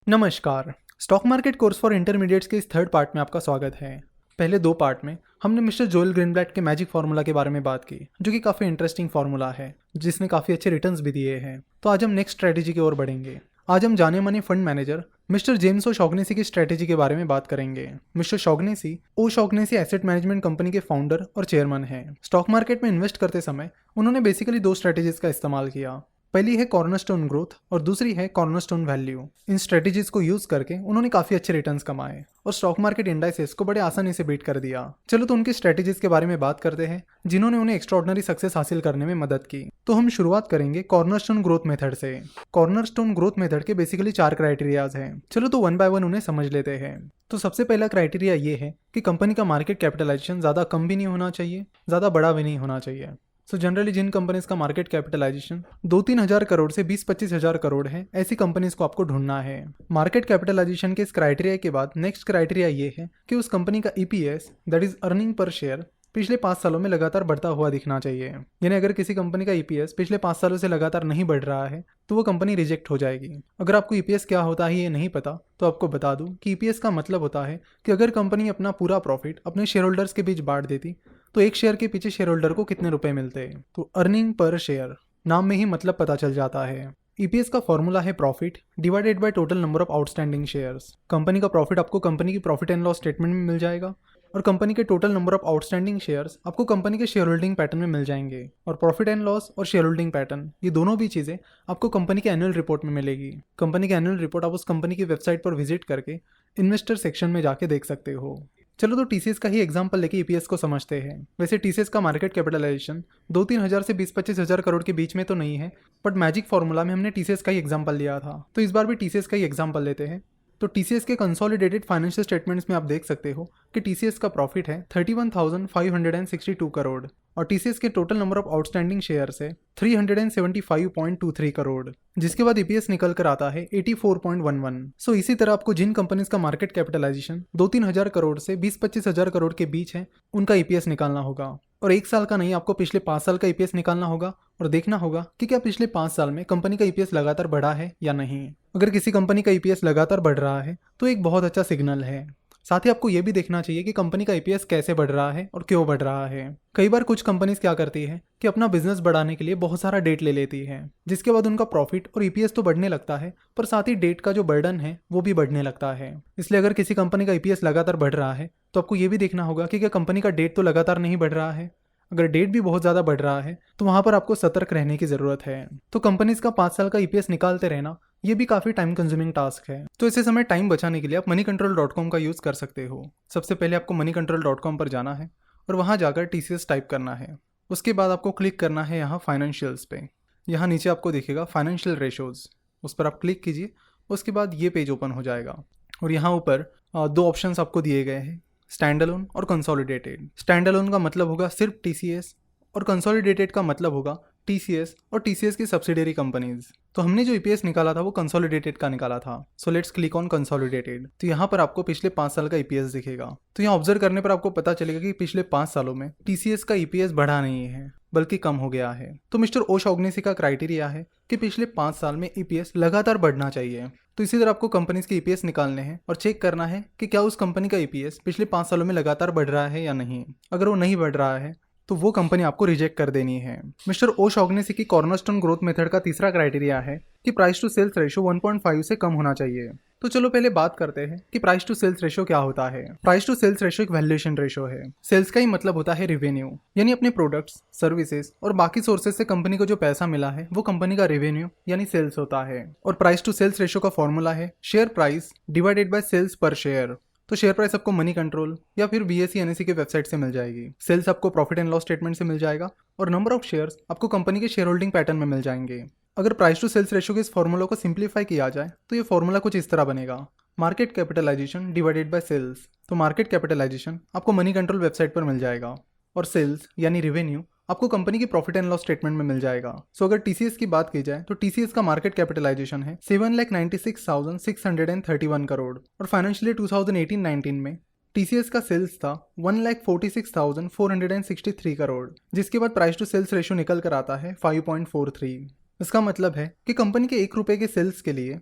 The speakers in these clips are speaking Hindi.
नमस्कार। Stock market course for intermediates के इस थर्ड पार्ट में आपका स्वागत है। पहले दो पार्ट में हमने मिस्टर जोएल ग्रीनब्लैट के मैजिक फार्मूला के बारे में बात की, जो कि काफ़ी इंटरेस्टिंग फार्मूला है, जिसने काफ़ी अच्छे रिटर्न्स भी दिए हैं। तो आज हम नेक्स्ट स्ट्रेटेजी की ओर बढ़ेंगे। आज हम जाने माने फंड मैनेजर मिस्टर जेम्स ओ शॉगनेसी की स्ट्रेटेजी के बारे में बात करेंगे। मिस्टर शॉगनेसी ओ शॉगनेसी एसेट मैनेजमेंट कंपनी के फाउंडर और चेयरमैन हैं। स्टॉक मार्केट में इन्वेस्ट करते समय उन्होंने बेसिकली दो स्ट्रेटेजीज का इस्तेमाल किया। पहली है कॉर्नरस्टोन ग्रोथ और दूसरी है कॉर्नरस्टोन वैल्यू। इन स्ट्रेटेजीज को यूज करके उन्होंने काफी अच्छे रिटर्न्स कमाए और स्टॉक मार्केट इंडाइसेस को बड़े आसानी से बीट कर दिया। चलो तो उनकी स्ट्रेटेजीज के बारे में बात करते हैं, जिन्होंने उन्हें एक्स्ट्रॉर्डनरी सक्सेस हासिल करने में मदद की। तो हम शुरुआत करेंगे कॉर्नरस्टोन ग्रोथ मेथड से। कॉर्नरस्टोन ग्रोथ मेथड के बेसिकली 4 क्राइटेरियाज हैं। चलो तो वन बाय वन उन्हें समझ लेते हैं। तो सबसे पहला क्राइटेरिया ये है कि कंपनी का मार्केट कैपिटलाइजेशन ज्यादा कम भी नहीं होना चाहिए, ज्यादा बड़ा भी नहीं होना चाहिए। सो जनरली जिन कंपनीज का मार्केट कैपिटलाइजेशन 2-3 हजार करोड़ से 20-25 हजार करोड़ है, ऐसी कंपनीज को आपको ढूंढना है। मार्केट कैपिटलाइजेशन के इस क्राइटेरिया के बाद नेक्स्ट क्राइटेरिया ये है कि उस कंपनी का EPS, that is earning per share, पिछले 5 सालों में लगातार बढ़ता हुआ दिखना चाहिए। यानी अगर किसी कंपनी का ईपीएस पिछले 5 सालों से लगातार नहीं बढ़ रहा है तो वो कंपनी रिजेक्ट हो जाएगी। अगर आपको ईपीएस क्या होता है ये नहीं पता तो आपको बता दूं कि ईपीएस का मतलब होता है कि अगर कंपनी अपना पूरा प्रॉफिट अपने शेयर होल्डर्स के बीच बांट देती तो एक शेयर के पीछे शेयर होल्डर को कितने रुपए मिलते। तो अर्निंग पर शेयर, नाम में ही मतलब पता चल जाता है। ईपीएस का फॉर्मूला है profit divided by total number of outstanding shares. Company का प्रॉफिट आपको कंपनी की प्रॉफिट एंड लॉस स्टेटमेंट में मिल जाएगा और कंपनी के total number of outstanding shares आपको कंपनी के शेयर होल्डिंग पैटर्न में मिल जाएंगे। और प्रॉफिट एंड लॉस और शेयर होल्डिंग पैटर्न, ये दोनों भी चीज़ें आपको कंपनी के एनुअल रिपोर्ट में मिलेगी। कंपनी के एनुअल रिपोर्ट आप उस कंपनी की वेबसाइट पर विजिट करके इन्वेस्टर सेक्शन में जाके देख सकते हो। चलो तो टीसीएस का ही एग्जांपल लेके ईपीएस को समझते हैं। वैसे टीसीएस का मार्केट कैपिटलाइजेशन 2-3 हजार से 20-25 हजार करोड़ के बीच में तो नहीं है, बट मैजिक फार्मूला में हमने टीसीएस का ही एग्जांपल लिया था, तो इस बार भी टीसीएस का ही एग्जांपल लेते हैं। तो टीसीएस के कंसोलिडेटेड फाइनेंशियल स्टेटमेंट्स में आप देख सकते हो कि टीसीएस का प्रॉफिट है 31,562 करोड़ और टीसीएस के total number of outstanding shares है 375.23 करोड़, जिसके बाद ईपीएस निकल कर आता है 84.11। सो इसी तरह आपको जिन कंपनीज का मार्केट कैपिटलाइजेशन 2-3 हजार करोड़ से 20-25 हजार करोड़ के बीच है, उनका ईपीएस निकालना होगा। और एक साल का नहीं, आपको पिछले 5 साल का ईपीएस निकालना होगा और देखना होगा कि क्या पिछले 5 साल में कंपनी का ईपीएस लगातार बढ़ा है या नहीं। अगर किसी कंपनी का ईपीएस लगातार बढ़ रहा है तो एक बहुत अच्छा सिग्नल है। साथ ही आपको यह भी देखना चाहिए कि कंपनी का ईपीएस कैसे बढ़ रहा है और क्यों बढ़ रहा है। कई बार कुछ कंपनीज क्या करती है कि अपना बिजनेस बढ़ाने के लिए बहुत सारा डेट ले लेती है, जिसके बाद उनका प्रॉफिट और ईपीएस तो बढ़ने लगता है, पर साथ ही डेट का जो बर्डन है वो भी बढ़ने लगता है। इसलिए अगर किसी कंपनी का ईपीएस लगातार बढ़ रहा है तो आपको ये भी देखना होगा कि क्या कंपनी का डेट तो लगातार नहीं बढ़ रहा है। अगर डेट भी बहुत ज़्यादा बढ़ रहा है तो वहाँ पर आपको सतर्क रहने की ज़रूरत है। तो कंपनीज का 5 साल का ईपीएस निकालते रहना ये भी काफ़ी टाइम कंज्यूमिंग टास्क है। तो इसे समय टाइम बचाने के लिए आप moneycontrol.com का यूज़ कर सकते हो। सबसे पहले आपको moneycontrol.com पर जाना है और वहाँ जाकर टीसीएस टाइप करना है। उसके बाद आपको क्लिक करना है यहाँ फाइनेंशियल्स पे। यहाँ नीचे आपको दिखेगा फाइनेंशियल रेशोज़, उस पर आप क्लिक कीजिए। उसके बाद ये पेज ओपन हो जाएगा और यहाँ ऊपर 2 ऑप्शंस आपको दिए गए हैं, स्टैंड अलोन और कंसोलिडेटेड। स्टैंड अलोन का मतलब होगा सिर्फ टीसीएस और कंसोलिडेटेड का मतलब होगा टीसीएस और टीसीएस की सब्सिडियरी कंपनीज। तो हमने जो ईपीएस निकाला था वो कंसोलिडेटेड का निकाला था। So let's click on consolidated. तो यहाँ पर आपको पिछले 5 साल का ईपीएस दिखेगा। तो यहाँ ऑब्जर्व करने पर आपको पता चलेगा कि पिछले 5 सालों में टीसीएस का ईपीएस बढ़ा नहीं है बल्कि कम हो गया है। तो मिस्टर ओ शॉगनेसी का क्राइटेरिया है कि पिछले 5 साल में ईपीएस लगातार बढ़ना चाहिए। तो इसी तरह आपको कंपनीज के ईपीएस निकालने हैं और चेक करना है कि क्या उस कंपनी का ईपीएस पिछले 5 सालों में लगातार बढ़ रहा है या नहीं। अगर वो नहीं बढ़ रहा है तो वो कंपनी आपको रिजेक्ट कर देनी है। मिस्टर ओ शॉगनेसी की कॉर्नरस्टोन ग्रोथ मेथड का तीसरा क्राइटेरिया है कि प्राइस टू सेल्स रेशो 1.5 से कम होना चाहिए। तो चलो पहले बात करते हैं कि प्राइस टू सेल्स रेशो क्या होता है। प्राइस टू सेल्स रेशो एक वैल्यूएशन रेशो है। सेल्स का ही मतलब होता है रेवेन्यू, यानी अपने प्रोडक्ट्स, सर्विसेज और बाकी सोर्सेज से कंपनी को जो पैसा मिला है वो कंपनी का रेवेन्यू यानी सेल्स होता है। और प्राइस टू सेल्स रेशो का फॉर्मूला है share price divided by sales per share. तो शेयर प्राइस आपको मनी कंट्रोल या फिर बीएसई एनएसई की वेबसाइट से मिल जाएगी। सेल्स आपको प्रॉफिट एंड लॉस स्टेटमेंट से मिल जाएगा और नंबर ऑफ शेयर्स आपको कंपनी के शेयर होल्डिंग पैटर्न में मिल जाएंगे। अगर प्राइस टू सेल्स रेशो के इस फॉर्मूला को सिंप्लीफाई किया जाए तो ये फॉर्मूला कुछ इस तरह बनेगा, market capitalization divided by sales. तो मार्केट कैपिटलाइजेशन आपको मनी कंट्रोल वेबसाइट पर मिल जाएगा और सेल्स यानी रेवेन्यू आपको कंपनी की प्रॉफिट एंड लॉस स्टेटमेंट में मिल जाएगा। सो अगर टीसीएस की बात की जाए तो टीसीएस का मार्केट कैपिटलाइजेशन है 7,96,631 करोड़ और फाइनेंशियल ईयर 2018-19 में टीसीएस का सेल्स था 1,46,463 करोड़, जिसके बाद प्राइस टू सेल्स रेशो निकल कर आता है 5.43। इसका मतलब है कि कंपनी के 1 रुपए के सेल्स के लिए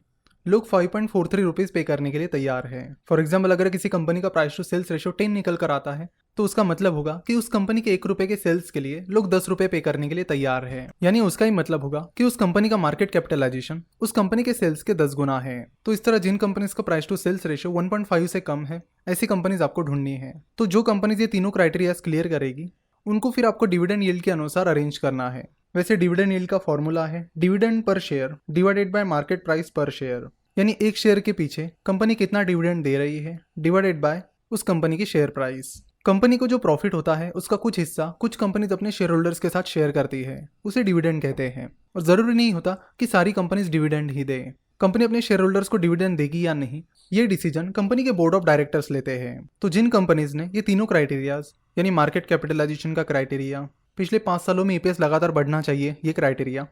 लोग 5.43 रुपीज़ पे करने के लिए तैयार है। फॉर एग्जाम्पल, अगर किसी कंपनी का प्राइस टू सेल्स रेशियो 10 निकल कर आता है तो उसका मतलब होगा कि उस कंपनी के 1 रुपए के सेल्स के लिए लोग 10 रुपए पे करने के लिए तैयार है। यानी उसका ही मतलब होगा कि उस कंपनी का मार्केट कैपिटलाइजेशन उस कंपनी के सेल्स के 10 गुना है। तो इस तरह जिन कंपनीज का प्राइस टू सेल्स रेशियो 1.5 से कम है, ऐसी कंपनीज आपको ढूंढनी है। तो जो कंपनीज ये तीनों क्राइटेरियाज क्लियर करेगी उनको फिर आपको डिविडेंड यील्ड के अनुसार अरेंज करना है। वैसे डिविडेंड यील्ड का फॉर्मूला है dividend per share divided by market price पर शेयर, यानी एक शेयर के पीछे कंपनी कितना डिविडेंड दे रही है डिवाइडेड बाय उस कंपनी की शेयर प्राइस। कंपनी को जो प्रॉफिट होता है उसका कुछ हिस्सा कुछ कंपनीज अपने शेयर होल्डर्स के साथ शेयर करती है, उसे डिविडेंड कहते हैं। और जरूरी नहीं होता कि सारी कंपनीज डिविडेंड ही दे। कंपनी अपने शेयर होल्डर्स को डिविडेंड देगी या नहीं, ये डिसीजन कंपनी के बोर्ड ऑफ डायरेक्टर्स लेते हैं। तो जिन कंपनीज ने ये तीनों क्राइटेरियाज यानी मार्केट कैपिटलाइजेशन का क्राइटेरिया, पिछले 5 सालों में ईपीएस लगातार बढ़ना चाहिए ये क्राइटेरिया,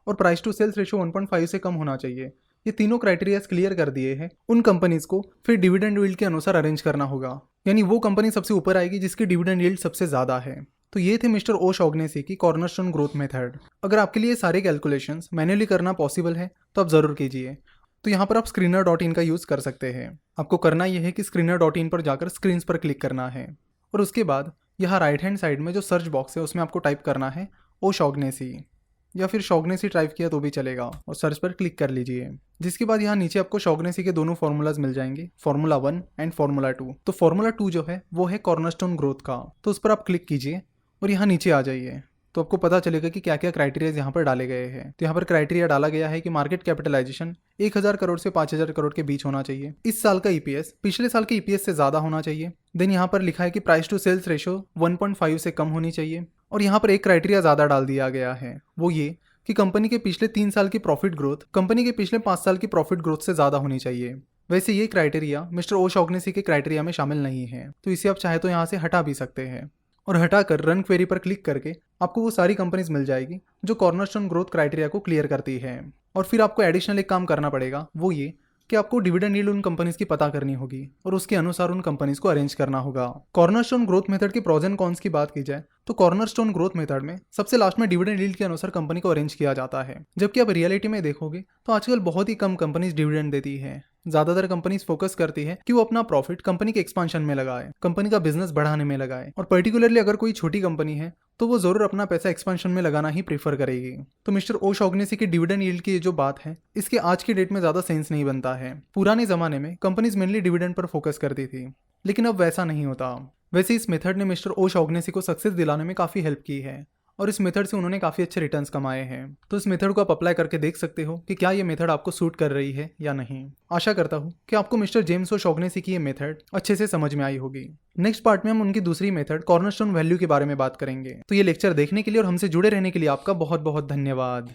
और प्राइस टू सेल्स रेशियो 1.5 से कम होना चाहिए, ये तीनों क्राइटेरियाज क्लियर कर दिए हैं, उन कंपनीज को फिर डिविडेंड यील्ड के अनुसार अरेंज करना होगा। यानी वो कंपनी सबसे ऊपर आएगी जिसकी डिविडेंड यील्ड सबसे ज्यादा है। तो ये थे मिस्टर ओशॉग्नेसी की कॉर्नरस्टोन ग्रोथ मेथड। अगर आपके लिए सारे कैलकुलेशंस मैन्युअली करना पॉसिबल है तो आप जरूर कीजिए। तो यहाँ पर आप screener.in का यूज कर सकते हैं। आपको करना यह है कि screener.in पर जाकर स्क्रीन पर क्लिक करना है और उसके बाद यहाँ राइट हैंड साइड में जो सर्च बॉक्स है उसमें आपको टाइप करना है ओशॉग्नेसी, या फिर शॉग्नेसी टाइप किया तो भी चलेगा और सर्च पर क्लिक कर लीजिए। जिसके बाद यहाँ नीचे आपको शॉग्नेसी के दोनों फॉर्मूलाज मिल जाएंगे, फार्मूला 1 एंड फार्मूला 2। तो फार्मूला 2 जो है वो है कॉर्नरस्टोन ग्रोथ का, तो उस पर आप क्लिक कीजिए और यहाँ नीचे आ जाइए तो आपको पता चलेगा कि क्या क्या क्राइटेरिया यहाँ पर डाले गए हैं। तो यहाँ पर क्राइटेरिया डाला गया है कि मार्केट कैपिटलाइजेशन 1000 करोड़ से 5000 करोड़ के बीच होना चाहिए, इस साल का ईपीएस पिछले साल के ईपीएस से ज्यादा होना चाहिए, देन यहाँ पर लिखा है कि प्राइस टू सेल्स रेशियो 1.5 से कम होनी चाहिए, और यहाँ पर एक क्राइटेरिया ज्यादा डाल दिया गया है, वो ये कि कंपनी के पिछले 3 साल की प्रॉफिट ग्रोथ कंपनी के पिछले 5 साल की प्रॉफिट ग्रोथ से ज्यादा होनी चाहिए। वैसे ये क्राइटेरिया मिस्टर ओशॉग्नेसी के क्राइटेरिया में शामिल नहीं है, तो इसे आप चाहे तो यहाँ से हटा भी सकते हैं। और हटाकर रन क्वेरी पर क्लिक करके आपको वो सारी कंपनीज मिल जाएगी जो कॉर्नरस्टोन ग्रोथ क्राइटेरिया को क्लियर करती है। और फिर आपको एडिशनल एक काम करना पड़ेगा, वो ये कि आपको डिविडेंड यील्ड उन कंपनीज की पता करनी होगी और उसके अनुसार उन कंपनीज को अरेंज करना होगा। कॉर्नरस्टोन ग्रोथ मेथड के प्रोज एंड कॉन्स की बात की जाए तो कॉर्नरस्टोन ग्रोथ मेथड में सबसे लास्ट में डिविडेंड यील्ड के अनुसार कंपनी को अरेंज किया जाता है, जबकि आप रियलिटी में देखोगे तो आजकल बहुत ही कम कंपनीज डिविडेंड देती है। ज्यादातर कंपनीज फोकस करती है कि वो अपना प्रॉफिट कंपनी के एक्सपांशन में लगाए, कंपनी का बिजनेस बढ़ाने में लगाए, और पर्टिकुलरली अगर कोई छोटी कंपनी है तो वो जरूर अपना पैसा एक्सपांशन में लगाना ही प्रीफर करेगी। तो मिस्टर ओशॉग्नेसी की डिविडेंड यील्ड की ये जो बात है इसके आज की डेट में ज्यादा सेंस नहीं बनता है। पुराने जमाने में companies mainly dividend per focus करती थी, लेकिन अब वैसा नहीं होता। वैसे इस मेथड ने मिस्टर ओशॉग्नेसी को सक्सेस दिलाने में काफी हेल्प की है और इस मेथड से उन्होंने काफी अच्छे रिटर्न्स कमाए हैं। तो इस मेथड को आप अप्लाई करके देख सकते हो कि क्या ये मेथड आपको सूट कर रही है या नहीं। आशा करता हूँ कि आपको मिस्टर जेम्स ओशॉग्नेसी की ये मेथड अच्छे से समझ में आई होगी। नेक्स्ट पार्ट में हम उनकी दूसरी मेथड कॉर्नरस्टोन वैल्यू के बारे में बात करेंगे। तो ये लेक्चर देखने के लिए और हमसे जुड़े रहने के लिए आपका बहुत बहुत धन्यवाद।